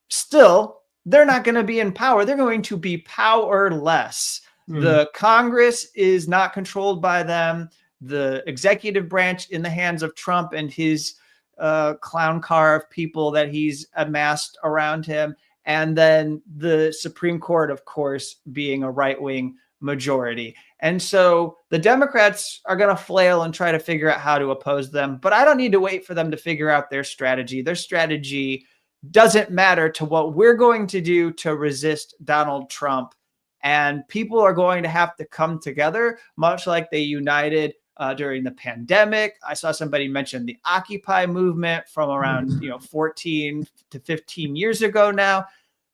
Speaker 3: still, they're not going to be in power. They're going to be powerless. The Congress is not controlled by them. The executive branch in the hands of Trump and his clown car of people that he's amassed around him. And then the Supreme Court, of course, being a right-wing majority. And so the Democrats are going to flail and try to figure out how to oppose them. But I don't need to wait for them to figure out their strategy. Their strategy doesn't matter to what we're going to do to resist Donald Trump. And people are going to have to come together, much like they united during the pandemic. I saw somebody mention the Occupy movement from around 14 to 15 years ago now.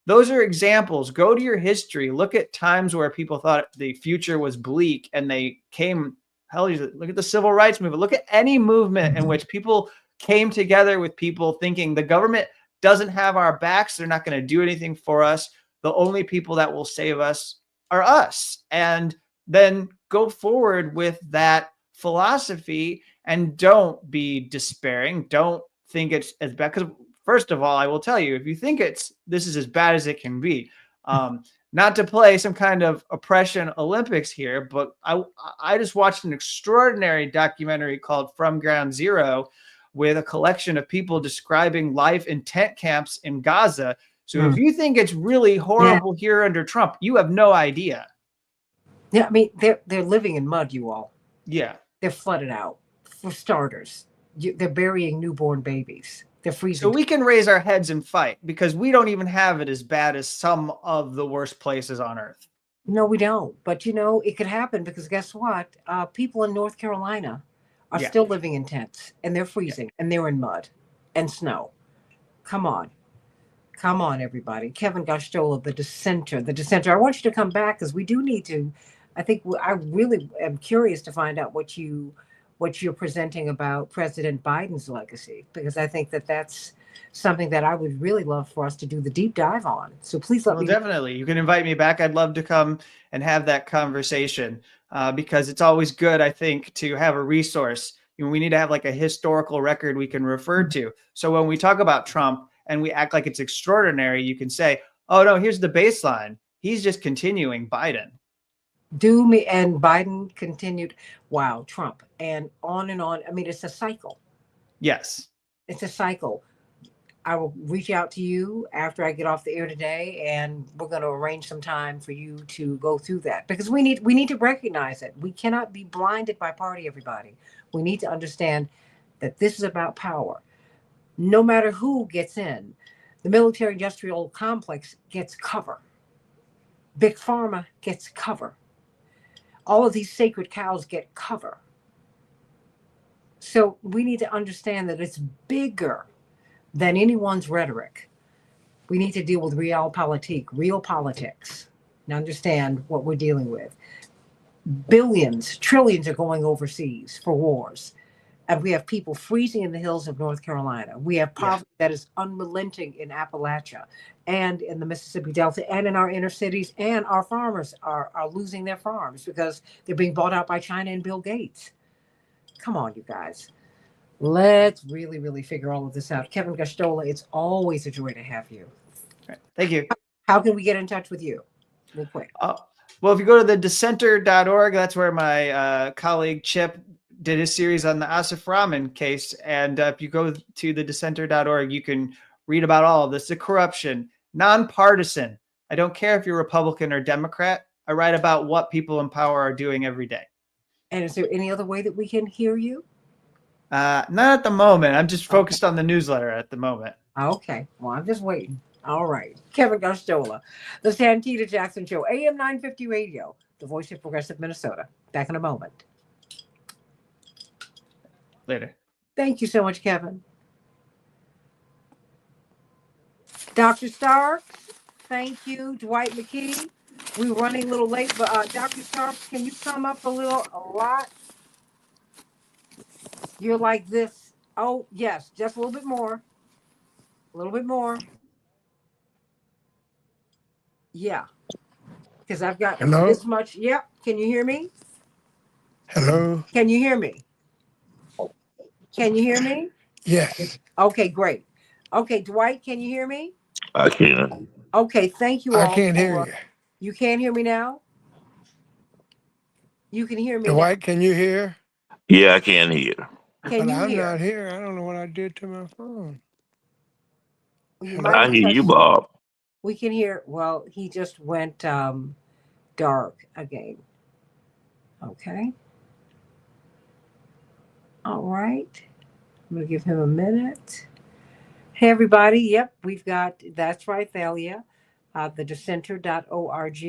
Speaker 3: Those are examples. Go to your history. Look at times where people thought the future was bleak and they came. Hell, look at the civil rights movement. Look at any movement in which people came together with people thinking the government doesn't have our backs. They're not going to do anything for us. The only people that will save us are us. And then go forward with that philosophy and don't be despairing. Don't think it's as bad. Because first of all, I will tell you, if you think this is as bad as it can be, not to play some kind of oppression Olympics here, but I just watched an extraordinary documentary called From Ground Zero with a collection of people describing life in tent camps in Gaza. So if you think it's really horrible here under Trump, you have no idea.
Speaker 1: Yeah, I mean, they're living in mud, you all.
Speaker 3: Yeah.
Speaker 1: They're flooded out, for starters. They're burying newborn babies. They're freezing.
Speaker 3: So we can raise our heads and fight because we don't even have it as bad as some of the worst places on earth.
Speaker 1: No, we don't. But, it could happen because guess what? People in North Carolina are still living in tents and they're freezing and they're in mud and snow. Come on. Come on, everybody. Kevin Gosztola, the dissenter. I want you to come back because we do need to. I really am curious to find out what you're presenting about President Biden's legacy, because I think that that's something that I would really love for us to do the deep dive on. So please let me.
Speaker 3: Definitely. You can invite me back. I'd love to come and have that conversation because it's always good, I think, to have a resource. We need to have like a historical record we can refer to. So when we talk about Trump and we act like it's extraordinary, you can say, oh, no, here's the baseline. He's just continuing Biden.
Speaker 1: And Biden continued. Wow, Trump, and on and on. I mean, it's a cycle.
Speaker 3: Yes.
Speaker 1: It's a cycle. I will reach out to you after I get off the air today, and we're going to arrange some time for you to go through that, because we need to recognize it. We cannot be blinded by party, everybody. We need to understand that this is about power. No matter who gets in, the military industrial complex gets cover. Big Pharma gets cover. All of these sacred cows get cover. So we need to understand that it's bigger than anyone's rhetoric. We need to deal with realpolitik, real politics, and understand what we're dealing with. Billions, trillions are going overseas for wars. And we have people freezing in the hills of North Carolina. We have poverty that is unrelenting in Appalachia and in the Mississippi Delta and in our inner cities. And our farmers are losing their farms because they're being bought out by China and Bill Gates. Come on, you guys. Let's really, really figure all of this out. Kevin Gustola, it's always a joy to have you.
Speaker 3: Right. Thank you.
Speaker 1: How can we get in touch with you? Real quick.
Speaker 3: Well, if you go to the dissenter.org, that's where my colleague Chip did his series on the Asif Rahman case. And if you go to the dissenter.org, you can read about all of this. The corruption, nonpartisan. I don't care if you're Republican or Democrat. I write about what people in power are doing every day.
Speaker 1: And is there any other way that we can hear you?
Speaker 3: Not at the moment. I'm just focused on the newsletter at the moment.
Speaker 1: Okay. Well, I'm just waiting. All right. Kevin Gustola, the Santita Jackson Show, AM 950 Radio, the voice of progressive Minnesota. Back in a moment.
Speaker 3: Later.
Speaker 1: Thank you so much, Kevin. Dr. Starks, thank you. Dwight McKee. We're running a little late, but Dr. Starks, can you come up a lot? You're like this. Oh, yes, just a little bit more. A little bit more. Yeah. Because I've got this much. Yep. Can you hear me?
Speaker 4: Hello?
Speaker 1: Can you hear me? Can you hear me?
Speaker 4: Yes.
Speaker 1: Okay, great. Okay, Dwight, can you hear me?
Speaker 5: I can.
Speaker 1: Okay, thank you all.
Speaker 4: I can't hear you.
Speaker 1: You can't hear me now? You can hear me
Speaker 4: Dwight, can you hear?
Speaker 5: Yeah, I can hear.
Speaker 1: Can
Speaker 4: But
Speaker 1: you
Speaker 4: I'm
Speaker 1: hear?
Speaker 4: not here. I don't know what I did to my phone.
Speaker 1: You
Speaker 4: Hello?
Speaker 1: might
Speaker 5: I
Speaker 1: have
Speaker 5: hear you,
Speaker 1: touched-
Speaker 5: Bob.
Speaker 1: We can hear. Well, he just went dark again. Okay. All right. I'm going to give him a minute. Hey, everybody. Yep, we've got, that's right, Thalia, the dissenter.org.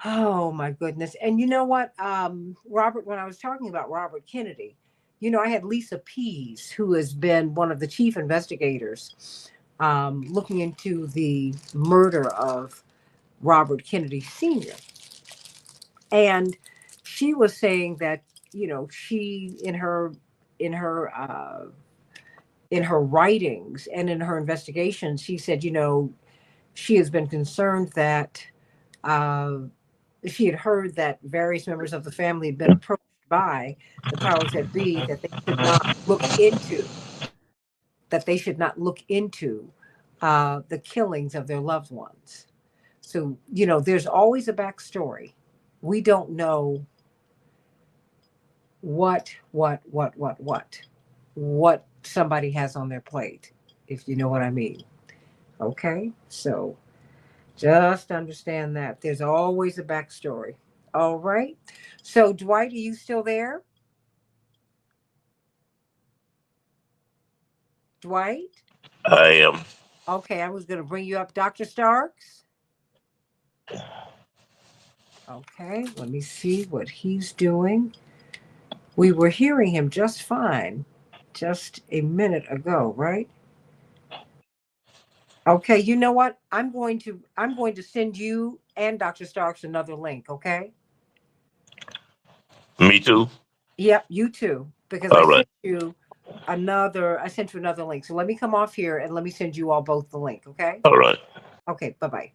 Speaker 1: Oh, my goodness. And you know what, Robert, when I was talking about Robert Kennedy, you know, I had Lisa Pease, who has been one of the chief investigators looking into the murder of Robert Kennedy Sr. And she was saying that, you know, she in her writings and in her investigations, she said, you know, she has been concerned that she had heard that various members of the family had been approached by the powers that be that they should not look into the killings of their loved ones. So, you know, there's always a backstory. We don't know what somebody has on their plate, if you know what I mean. Okay, so just understand that there's always a backstory. All right. So, Dwight, are you still there? Dwight?
Speaker 5: I am.
Speaker 1: Okay, I was going to bring you up. Dr. Starks? Okay, let me see what he's doing. We were hearing him just fine just a minute ago, right? Okay, you know what? I'm going to send you and Dr. Starks another link, okay?
Speaker 5: Me too.
Speaker 1: Yep, you too. Because
Speaker 5: All
Speaker 1: I
Speaker 5: right.
Speaker 1: sent you another link. So let me come off here and let me send you all both the link, okay?
Speaker 5: All right.
Speaker 1: Okay, bye-bye.